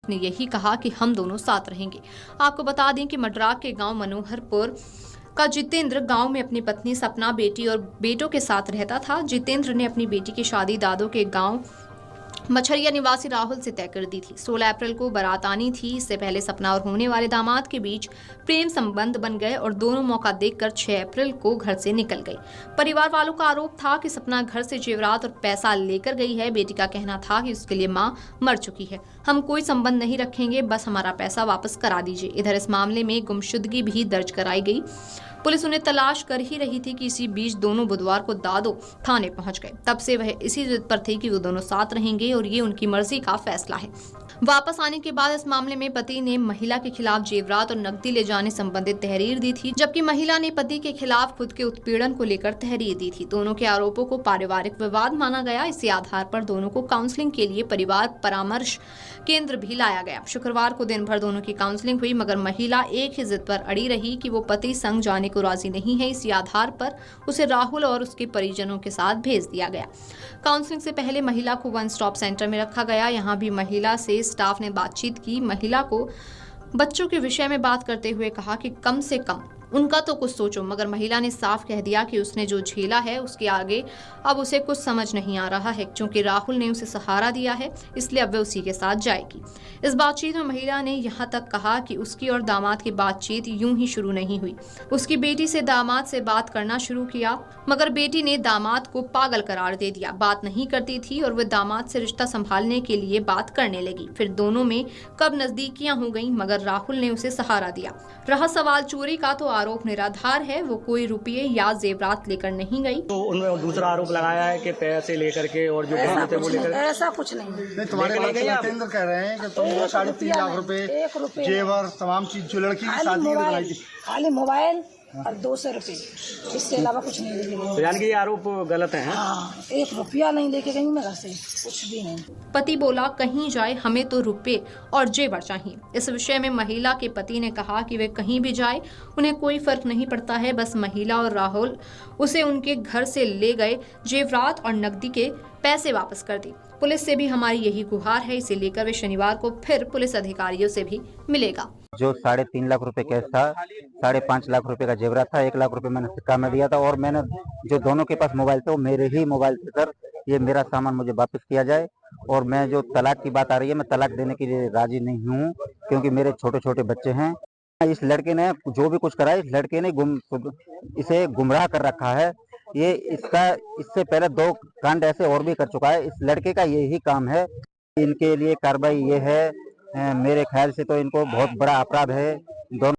ने यही कहा कि हम दोनों साथ रहेंगे। आपको बता दें कि मडराक के गांव मनोहरपुर का जितेंद्र गांव में अपनी पत्नी सपना, बेटी और बेटों के साथ रहता था। जितेंद्र ने अपनी बेटी की शादी दादो के गांव मछरिया निवासी राहुल से तय कर दी थी। 16 अप्रैल को बारात आनी थी। इससे पहले सपना और होने वाले दामाद के बीच प्रेम संबंध बन गए और दोनों मौका देखकर 6 अप्रैल को घर से निकल गई। परिवार वालों का आरोप था कि सपना घर से जेवरात और पैसा लेकर गई है। बेटी का कहना था कि उसके लिए मां मर चुकी है, हम कोई संबंध नहीं रखेंगे, बस हमारा पैसा वापस करा दीजिए। इधर इस मामले में गुमशुदगी भी दर्ज कराई गई। पुलिस उन्हें तलाश कर ही रही थी कि इसी बीच दोनों बुधवार को दादो थाने पहुंच गए। तब से वह इसी जिद पर थे कि वो दोनों साथ रहेंगे और ये उनकी मर्जी का फैसला है। वापस आने के बाद इस मामले में पति ने महिला के खिलाफ जेवरात और नकदी ले जाने संबंधित तहरीर दी थी, जबकि महिला ने पति के खिलाफ खुद के उत्पीड़न को लेकर तहरीर दी थी। दोनों के आरोपों को पारिवारिक विवाद माना गया। इसी आधार पर दोनों को काउंसलिंग के लिए परिवार परामर्श केंद्र भी लाया गया। शुक्रवार को दिन भर दोनों की काउंसलिंग हुई, मगर महिला एक ही जिद पर अड़ी रही कि वो पति संग जाने को राजी नहीं है। इसी आधार पर उसे राहुल और उसके परिजनों के साथ भेज दिया गया। काउंसलिंग से पहले महिला को वन स्टॉप सेंटर में रखा गया। यहाँ भी महिला से स्टाफ ने बातचीत की। महिला को बच्चों के विषय में बात करते हुए कहा कि कम से कम उनका तो कुछ सोचो, मगर महिला ने साफ कह दिया कि उसने जो झेला है उसके आगे अब उसे कुछ समझ नहीं आ रहा है। क्योंकि राहुल ने उसे सहारा दिया है, इसलिए अब वे उसी के साथ जाएगी। इस बातचीत में महिला ने यहाँ तक कहा कि उसकी और दामाद की बातचीत यूं ही शुरू नहीं हुई। उसकी बेटी से दामाद से बात करना शुरू किया, मगर बेटी ने दामाद को पागल करार दे दिया। बात नहीं करती थी और वह दामाद से रिश्ता संभालने के लिए बात करने लगी। फिर दोनों में कब नजदीकियां हो गईं, मगर राहुल ने उसे सहारा दिया। रहा सवाल चोरी का, तो आरोप निराधार है। वो कोई रुपये या जेवरात लेकर नहीं गई। तो उन्होंने दूसरा आरोप लगाया है कि पैसे लेकर के और जो गहने थे वो लेकर। ऐसा कुछ नहीं। तुम्हारे केंद्र कह रहे हैं कि तुम 3.5 लाख रुपए जेवर तमाम चीज जो लड़की की शादी में बनाई थी, खाली मोबाइल और 200 रुपये, इससे अलावा कुछ नहीं लेके गई। तो यानी कि ये आरोप गलत है? हाँ, 1 रुपया नहीं लेके गई मैं घर से, कुछ भी नहीं। पति बोला, कहीं जाए हमें तो रुपए और जेवर चाहिए। इस विषय में महिला के पति ने कहा कि वे कहीं भी जाए उन्हें कोई फर्क नहीं पड़ता है, बस महिला और राहुल उसे उनके घर से ले गए जेवरात और नकदी के पैसे वापस कर दी। पुलिस से भी हमारी यही गुहार है। इसे लेकर वे शनिवार को फिर पुलिस अधिकारियों से भी मिलेगा। जो 3.5 लाख रुपए कैश था, 5.5 लाख रुपए का जेवरात था, 1 लाख रुपए मैंने सिक्का में दिया था और मैंने जो दोनों के पास मोबाइल थे वो मेरे ही मोबाइल से सर ये मेरा सामान मुझे वापस किया जाए। और मैं जो तलाक की बात आ रही है, मैं तलाक देने के लिए राजी नहीं हूँ, क्योंकि मेरे छोटे छोटे बच्चे हैं। इस लड़के ने जो भी कुछ करा है, इस लड़के ने इसे गुमराह कर रखा है। ये इससे पहले 2 कांड ऐसे और भी कर चुका है। इस लड़के का यही काम है। इनके लिए कार्रवाई ये है, मेरे ख्याल से तो इनको बहुत बड़ा अपराध है। दोनों